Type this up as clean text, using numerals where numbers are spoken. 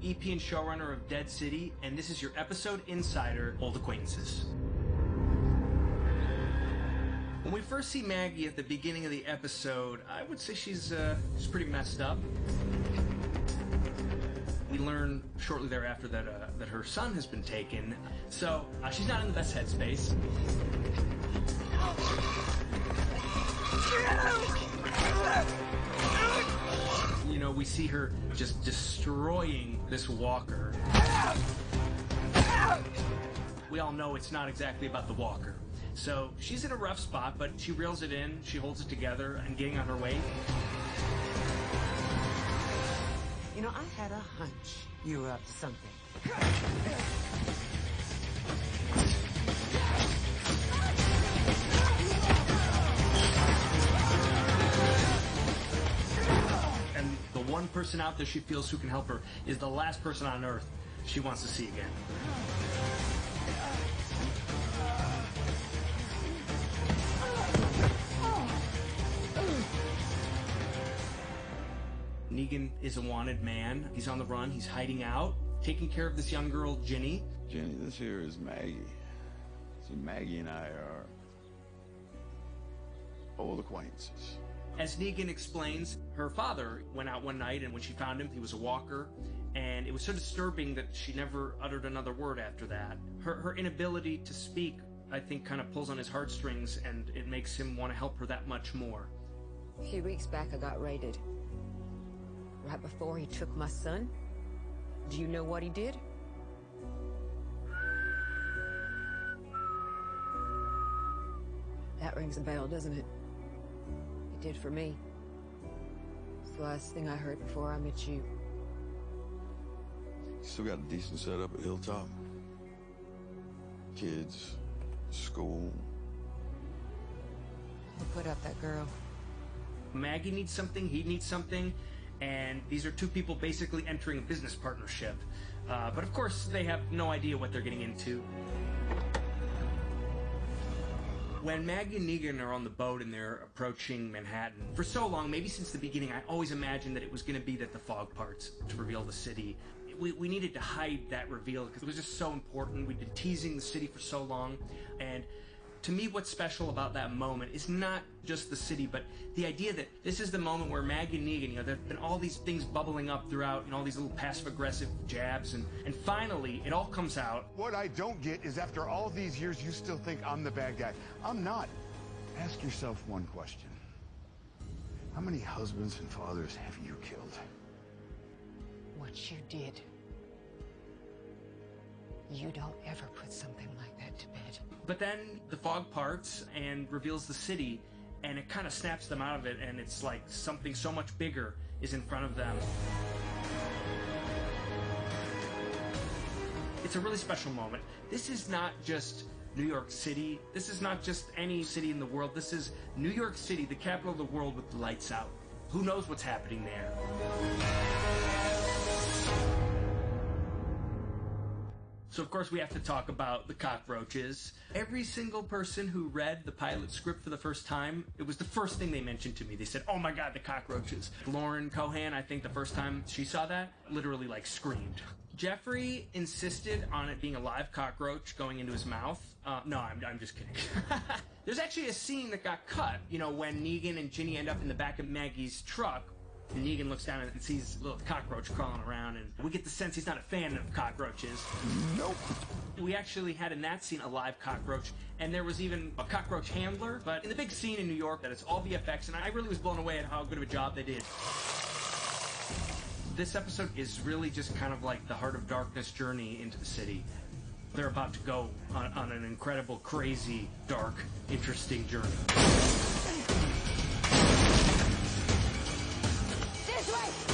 EP and showrunner of Dead City, and this is your episode insider, Old Acquaintances. When we first see Maggie at the beginning of the episode, I would say she's pretty messed up. We learn shortly thereafter that her son has been taken, so she's not in the best headspace. You know, we see her just destroying this walker. We all know it's not exactly about the walker. So she's in a rough spot, but she reels it in, she holds it together, and getting on her way. You know, I had a hunch you were up to something. And the one person out there she feels who can help her is the last person on Earth she wants to see again. Negan is a wanted man. He's on the run. He's hiding out, taking care of this young girl, Ginny. Ginny, this here is Maggie. See, Maggie and I are old acquaintances. As Negan explains, her father went out one night, and when she found him, he was a walker, and it was so disturbing that she never uttered another word after that. Her inability to speak, I think, kind of pulls on his heartstrings, and it makes him want to help her that much more. A few weeks back, I got raided. Right before he took my son. Do you know what he did? That rings a bell, doesn't it? He did for me. It's the last thing I heard before I met you. Still got a decent setup at Hilltop. Kids, school. Who put up that girl? Maggie needs something, he needs something. And these are two people basically entering a business partnership. But of course, they have no idea what they're getting into. When Maggie and Negan are on the boat and they're approaching Manhattan, for so long, maybe since the beginning, I always imagined that it was going to be that the fog parts to reveal the city. We needed to hide that reveal because it was just so important. We'd been teasing the city for so long. And to me, what's special about that moment is not just the city, but the idea that this is the moment where Maggie and Negan, there have been all these things bubbling up throughout, all these little passive-aggressive jabs, and finally, it all comes out. What I don't get is after all these years, you still think I'm the bad guy. I'm not. Ask yourself one question. How many husbands and fathers have you killed? What you did. You don't ever put something like that to bed. But then the fog parts and reveals the city, and it kind of snaps them out of it, and it's like something so much bigger is in front of them. It's a really special moment. This is not just New York City. This is not just any city in the world. This is New York City, the capital of the world with the lights out. Who knows what's happening there? So, of course, we have to talk about the cockroaches. Every single person who read the pilot script for the first time, it was the first thing they mentioned to me. They said, oh my God, the cockroaches. Lauren Cohan, I think the first time she saw that, literally, screamed. Jeffrey insisted on it being a live cockroach going into his mouth. No, I'm just kidding. There's actually a scene that got cut, when Negan and Ginny end up in the back of Maggie's truck. And Negan looks down and sees a little cockroach crawling around, and we get the sense he's not a fan of cockroaches. Nope. We actually had in that scene a live cockroach, and there was even a cockroach handler. But in the big scene in New York, that it's all VFX, and I really was blown away at how good of a job they did. This episode is really just kind of like the Heart of Darkness journey into the city. They're about to go on an incredible, crazy, dark, interesting journey. This way!